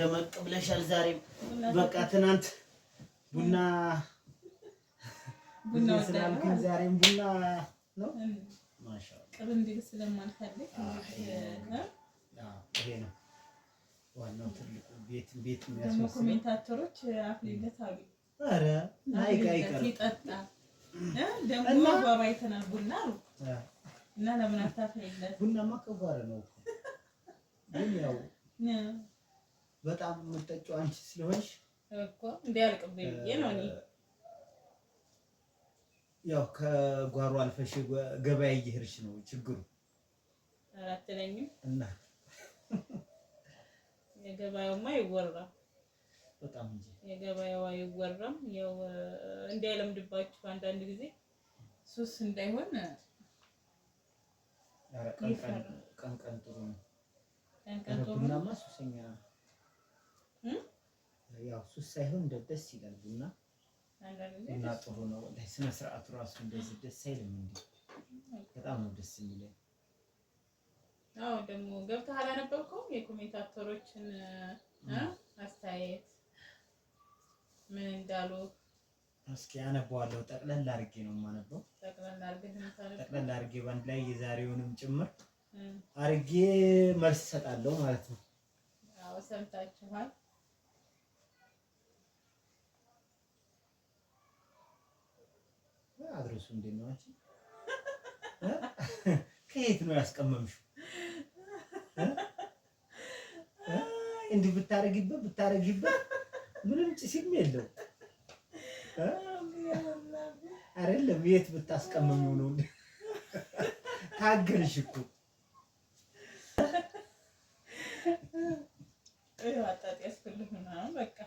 ደመቅ ብለሻል ዛሬም። በቃ ትናንት ቡና ስላልኩኝ ዛሬም ቡና ነው። ማሻአላ ቅር እንዲል ስለማልፈልግ ይሄ ነው ዋናው ትልቁ ቤት ደግሞ የሚያስመስለው። ኮሜንታተሮች አፍሊለት አሉ። ኧረ አይቀር ይጠጣ ደግሞ ባባ አይተናል ቡና አሉ እና ለምን አታፍሊለት? ቡናማ ከጓረ ነው ግን ያው በጣም የምትጠጪው አንቺ ስለሆንሽ እኮ እንዲያልቅብኝ ብዬ ነው እኔ ያው ከጓሮ አልፈሽ ገበያ እየሄድሽ ነው ችግሩ። አራተለኝም እና የገበያውማ ይወራል በጣም እንጂ የገበያው አይወራም። ያው እንዳይለምድባችሁ አንዳንድ ጊዜ ሱስ እንዳይሆን ቀን ጥሩ ነው። ቀን ጥሩ ነው። ቡናማ ሱሰኛ ያው ሱስ ሳይሆን ደስ ይላል ቡና እና ጥሩ ነው። ስነ ስርዓቱ ራሱ እንደዚህ ደስ አይልም እንዴ? በጣም ነው ደስ የሚለው። አዎ ደግሞ ገብተህ አላነበብከውም? የኮሜንታተሮችን አስተያየት ምን እንዳሉ እስኪ አነበዋለሁ። ጠቅለል አድርጌ ነው የማነበው። ጠቅለል አድርጌ ባንድ ላይ የዛሬውንም ጭምር አድርጌ መልስ እሰጣለሁ ማለት ነው። አዎ ሰምታችኋል። አድረሱ እንዴት ነው አንቺ? ከየት ነው ያስቀመምሽው? እንዲህ ብታረጊበት ምንም ጭስም የለው አይደለም። የት ብታስቀመሚው ነው? ታገልሽ እኮ በቃ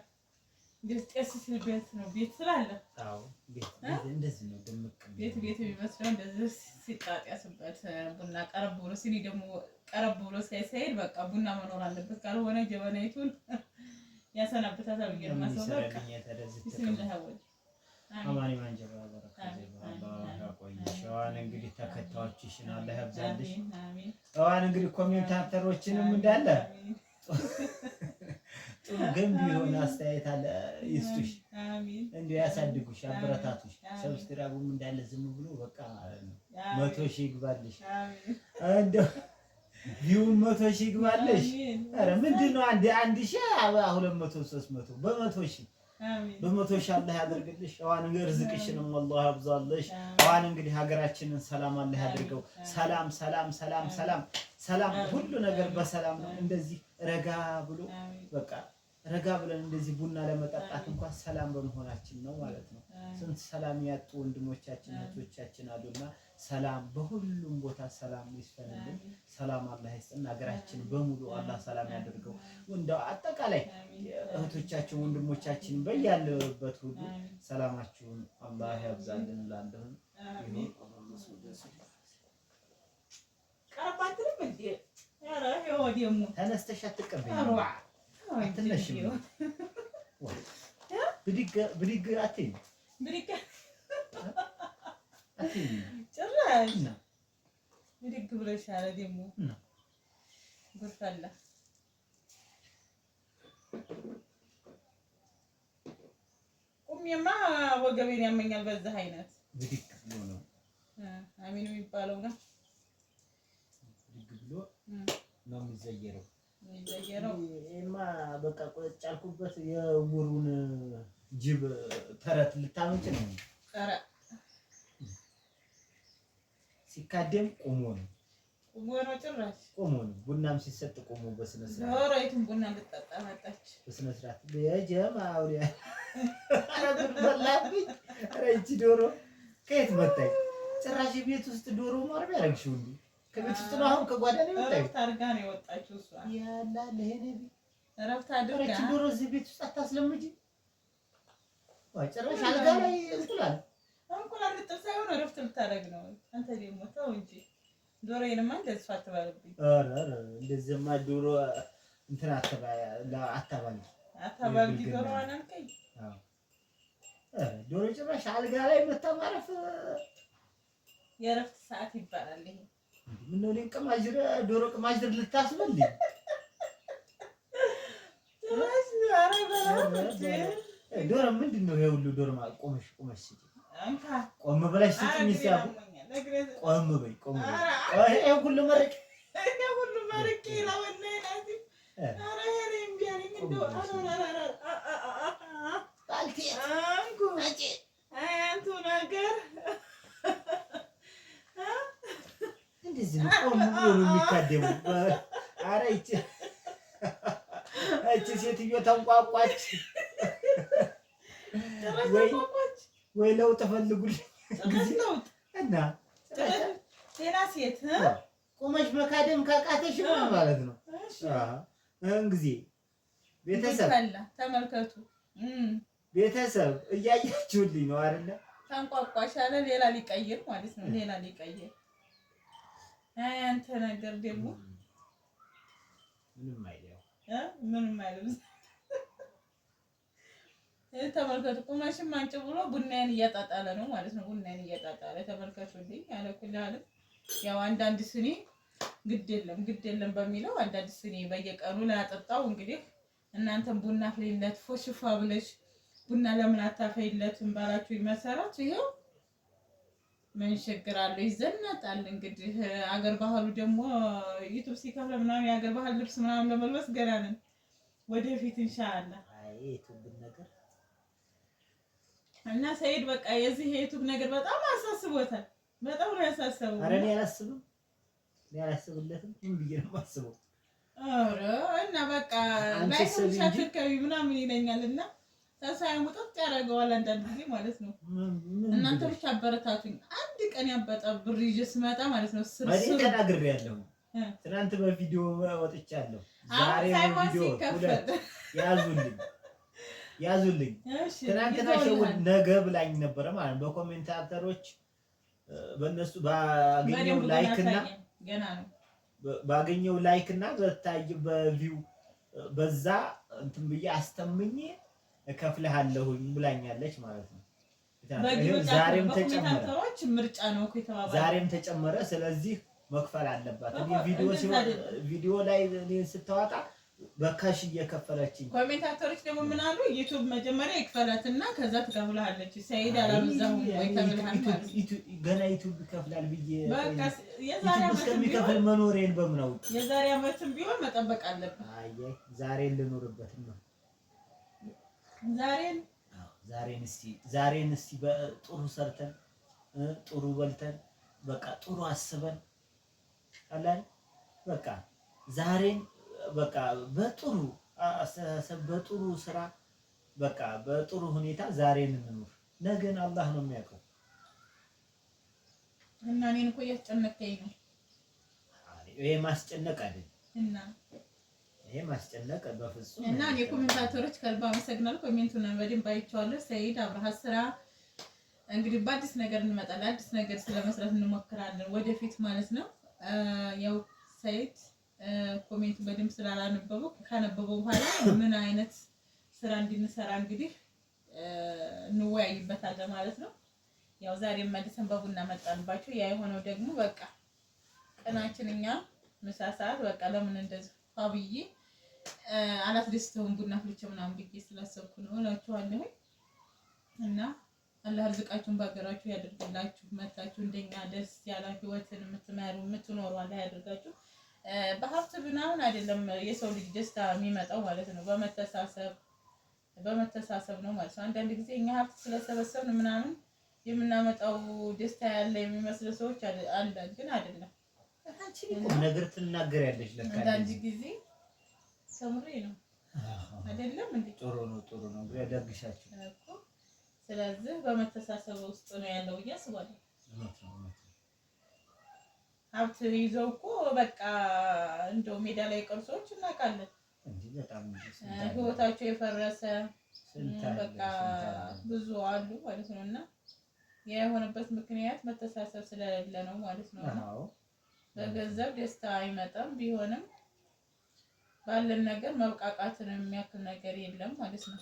ደስ ሲል ቤት ነው ቤት ስላለ አዎ ቤት እንደዚህ ነው ደምቅ ቤት የሚመስለው እንደዚህ ሲጣጣስበት ቡና ቀረብ ብሎ ሲኒ ደግሞ ቀረብ ብሎ ሳይሄድ በቃ ቡና መኖር አለበት። ካልሆነ ጀበናይቱን ያሰናብታታል ብዬ ነው የማስበው። በቃ አማኒ ማንጀራ በረካቱ አላህ ያቆይሽ። ዋን እንግዲህ ተከታዮችሽን አላህ ያብዛልሽ። ዋን እንግዲህ ኮሜንታተሮችንም እንዳለ ጥሩ ገንቢ የሆነ አስተያየት አለ ይስጡሽ። አሜን። እንዲሁ ያሳድጉሽ፣ አበረታቱሽ። ሰብስክራይቡም እንዳለ ዝም ብሎ በቃ 100,000 ይግባልሽ። አሜን። እንደው ቪው 100,000 ይግባልሽ። ኧረ ምንድነው 1,000 200 300 በ100,000 አሜን በ100,000 አላህ ያደርግልሽ። አዋን ርዝቅሽንም አላህ ያብዛልሽ። አዋን እንግዲህ ሀገራችንን ሰላም አላህ ያድርገው። ሰላም ሰላም ሰላም ሰላም ሰላም ሁሉ ነገር በሰላም ነው። እንደዚህ ረጋ ብሎ በቃ ረጋ ብለን እንደዚህ ቡና ለመጠጣት እንኳን ሰላም በመሆናችን ነው ማለት ነው። ስንት ሰላም ያጡ ወንድሞቻችን እህቶቻችን አሉና ሰላም በሁሉም ቦታ ሰላም ይስፈንልን። ሰላም አላህ ይስጥና ሀገራችን በሙሉ አላህ ሰላም ያደርገው። እንደው አጠቃላይ እህቶቻችን ወንድሞቻችን በያለበት ሁሉ ሰላማችሁን አላህ ያብዛልን እላለሁ። አሜን። ቀረባትንም እንዴ ኧረ ይኸው ደግሞ ተነስተሽ አትቀበይኝ አትነሽም። ብድግ አትይም ጭራሽ ብድግ ብለሻል ደግሞ ጉርፈላ ቁሜማ ወገቤን ያመኛል። በዛ አይነት ብድግ ብሎ ነው አሚን የሚባለው ነው። ብድግ ብሎ ነው የሚዘየረው። ይሄማ በቃ ቁጭ ያልኩበት የውሩን ጅብ ተረት ልታመጭ ነው። ኧረ ሲካደም ቆሞ ነው ጭራሽ ቆሞ ነው። ቡናም ሲሰጥ ቆሞ በስነ ስርዓት ዶሮይቱን ቡና ልትጠጣ መጣች በስነ ስርዓት የጀማው ያ አረጉን በላብኝ። ኧረ ይቺ ዶሮ ከየት መጣች? ጭራሽ ቤት ውስጥ ዶሮ ማርቢያ ያረግሽው እንዴ? ከቤት ውስጥ ነው አሁን ከጓዳ ነው የወጣችው። እረፍት አድርጋ ነው የወጣችው እሷ። ያላ ለሄኔ እረፍት አድርጋ እቺ ዶሮ እዚህ ቤት ውስጥ አታስለምጂ። ወይ ጭራሽ አልጋ ላይ እንቁላል ልጥል ሳይሆን እረፍት ልታደርግ ነው። አንተ ደግሞ ተው እንጂ ዶሮዬንማ እንደዚህ አትባልብኝ። ኧረ እንደዚህማ ዶሮ እንትን አታባልጊ ዶሮዋን አልከኝ። አዎ ዶሮ ጭራሽ አልጋ ላይ መታ ማረፍ የእረፍት ሰዓት ይባላል ይሄ። ምነው እኔን ቅማጅር ዶሮ ቅማጅር ልታስበልኝ? ዶሮ ምንድን ነው? ይሄ ሁሉ ዶሮ ማለት ቆመሽ ቆም ብለሽ ስጪኝ። ሲያቡ ቆም በይ ቆም በይ። ይሄ ሁሉ መርቄ እንደዚህ ነው ቆም ብሎ ነው የሚካደመው። ኧረ ይቺ ሴትዮ ተንቋቋች። ወይ ለውጥ ፈልጉልኝ እና ሌላ ሴት ቆመሽ መካደም ካቃተሽ ማለት ነው። ጊዜ ቤተሰብ ተመልከቱ፣ ቤተሰብ እያያችሁልኝ ነው አይደለ? ተንቋቋሽ አለ ሌላ ሊቀይር ማለት ነው። ሌላ ሊቀይር አንተ ነገር ደግሞ ምንም አይደው ምንም አይደለም። ተመልከቱ ቁመሽም አንጭ ብሎ ቡናዬን እያጣጣለ ነው ማለት ነው። ቡናዬን እያጣጣለ ተመልከቱልኝ። ያለ ኩላል ያው አንዳንድ ስኒ ግድ የለም በሚለው አንዳንድ ስኒ በየቀኑ ላያጠጣው። እንግዲህ እናንተም ቡና ፍሊለት ፎሽፋ ብለሽ ቡና ለምን አታፈይለትም ባላችሁ መሰረት ይሄው ምን ችግር አለው? ይዘናጣል። እንግዲህ አገር ባህሉ ደግሞ ዩቲዩብ ሲከፍለ ምናምን የአገር ባህል ልብስ ምናምን ለመልበስ ገና ነን። ወደፊት ኢንሻአላህ ዩቲዩብ ነገር እና ሰይድ በቃ የዚህ የዩቲዩብ ነገር በጣም አሳስቦታል። በጣም ነው ያሳሰበው። ኧረ እኔ አላስብለትም። ምን ብዬሽ ነው የማስበው? ኧረ እና በቃ ላይክ ምናምን ይለኛልና ተሳይ ሙጥጥ ያደርገዋል አንዳንድ ጊዜ ማለት ነው። እናንተ ብቻ አበረታቱኝ። አንድ ቀን ያበጣ ብር ይዤ ስመጣ ማለት ነው ስርስሩ ተናግሬያለሁ። ትናንት በቪዲዮ ወጥቻለሁ። ዛሬ በቪዲዮ ሁለት ያዙልኝ። ትናንትና ሸውድ ነገ ብላኝ ነበረ ማለት በኮሜንታተሮች በእነሱ ባገኘው ላይክ እና ገና ነው ባገኘው ላይክ እና በቪው በዛ እንትን ብዬ አስተምኜ እከፍልሃለሁኝ ብላኛለች ማለት ነው። ዛሬም ተጨመረ ምርጫ ነው እኮ የተባባለው። ዛሬም ተጨመረ። ስለዚህ መክፈል አለባት። እኔ ቪዲዮ ላይ እኔ ስታወጣ በካሽ እየከፈለችኝ። ኮሜንታተሮች ደግሞ ምን አሉ? ዩቲዩብ መጀመሪያ ይክፈላትና ከዛ ትከፍላለች። ሰይድ አላምዛው ወይ ተብለሃል ማለት ገና ዩቲዩብ ይከፍላል ብዬ በቃ የዛሬ አመት እስከሚከፍል መኖሬን በምነው የዛሬ አመትም ቢሆን መጠበቅ አለብን። አይ ዛሬ ልኖርበት ነው። ዛሬን እስቲ በጥሩ ሰርተን ጥሩ በልተን በቃ ጥሩ አስበን አላል በቃ ዛሬን በቃ በጥሩ አስተሳሰብ በጥሩ ስራ በቃ በጥሩ ሁኔታ ዛሬን እንኖር። ነገን አላህ ነው የሚያውቀው። እና እኔን እኮ እያስጨነቀኝ ነው። ይሄ ማስጨነቅ አይደለም እና ይሄ ማስጨነቅ በፍጹም እና እኔ ኮሜንታተሮች ከልብ አመሰግናለሁ። ኮሜንቱን በደንብ አይቼዋለሁ። ሰይድ አብረሃ ስራ እንግዲህ በአዲስ ነገር እንመጣለን። አዲስ ነገር ስለመስራት እንሞክራለን ወደፊት ማለት ነው። ያው ሰይድ ኮሜንቱ በደንብ ስላላነበበው ካነበበው በኋላ ምን አይነት ስራ እንድንሰራ እንግዲህ እንወያይበታለን ማለት ነው። ያው ዛሬ መልሰን በቡና መጣንባቸው። ያ የሆነው ደግሞ በቃ ቀናችን እኛ ምሳ ሰዓት በቃ ለምን እንደዚህ ፋብዬ አላስደስተውም ቡና ፍልቼ ምናምን ብዬ ስላሰብኩ ነው እላችኋለሁ። እና አላህ ርዝቃችሁን በሀገራችሁ ያደርግላችሁ። መታችሁ እንደኛ ደስ ያለ ህይወትን የምትመሩ የምትኖሩ አላህ ያደርጋችሁ። በሀብት ምናምን አይደለም የሰው ልጅ ደስታ የሚመጣው ማለት ነው። በመተሳሰብ ነው ማለት ነው። አንዳንድ ጊዜ እኛ ሀብት ስለሰበሰብን ምናምን የምናመጣው ደስታ ያለ የሚመስል ሰዎች አለ፣ ግን አይደለም። ነገር ትናገሪያለሽ ለካ አንዳንድ ጊዜ ሰምሬ ነው አይደለም እንዴ? ጥሩ ነው ያደርግሻችሁ እኮ። ስለዚህ በመተሳሰብ ውስጥ ነው ያለው እያስባለሁ። ሀብት ይዘው እኮ በቃ እንደው ሜዳ ላይ ቀርሶች እናውቃለን እንዴ? በጣም ህይወታቸው የፈረሰ በቃ ብዙ አሉ ማለት ነው። እና የሆነበት ምክንያት መተሳሰብ ስለሌለ ነው ማለት ነው። አዎ በገንዘብ ደስታ አይመጣም። ቢሆንም ባለን ነገር መብቃቃትን የሚያክል ነገር የለም ማለት ነው።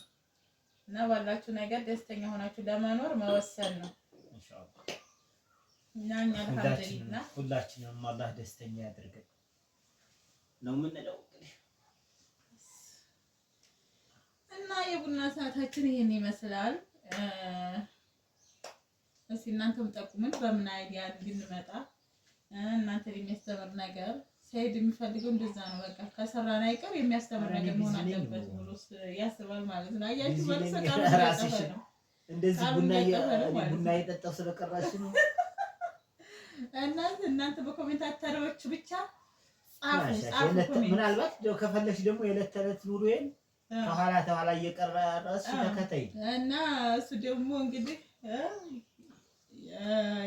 እና ባላችሁ ነገር ደስተኛ ሆናችሁ ለመኖር መወሰን ነው ኢንሻአላህ። እና እኛ አልሐምዱሊላህ ሁላችንም አላህ ደስተኛ ያድርገን ነው የምንለው። እና የቡና ሰዓታችን ይሄን ይመስላል። እስኪ እናንተም ጠቁምን በምን አይዲያ እንድንመጣ እናንተን የሚያስተምር ነገር ሰይድ የሚፈልገው እንደዛ ነው። በቃ ከሰራን አይቀር የሚያስተምር ነገር መሆን አለበት ብሎ ያስባል ማለት ነው። አያችሁ ማለት ነው። እንደዚህ ቡና እየጠጣሁ ስለቀራሽ ነው። እናንተ በኮሜንታተሮች ብቻ ጻፉ። ምናልባት ከፈለሽ ደግሞ የዕለት ተዕለት ኑሮዬን ከኋላ እየቀረጽሽ ተከታይ እና እሱ ደግሞ እንግዲህ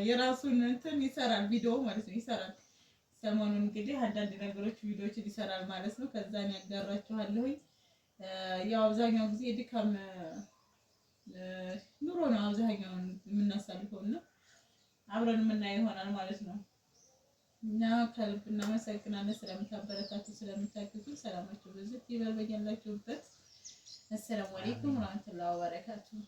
የራሱን እንትን ይሰራል፣ ቪዲዮ ማለት ነው ይሰራል። ሰሞኑን እንግዲህ አንዳንድ ነገሮች ቪዲዮዎችን ይሰራል ማለት ነው። ከዛን ያጋራችኋለሁኝ። ያው አብዛኛው ጊዜ ድካም ኑሮ ነው አብዛኛውን የምናሳልፈው እና አብረን የምናየው ይሆናል ማለት ነው። እና ከልብ እናመሰግናለን ስለምታበረታቱ ስለምታግዙ። ሰላማችሁ ብዙ ይበል በያላችሁበት። አሰላሙ አለይኩም ወራህመቱላሂ ወበረካቱሁ።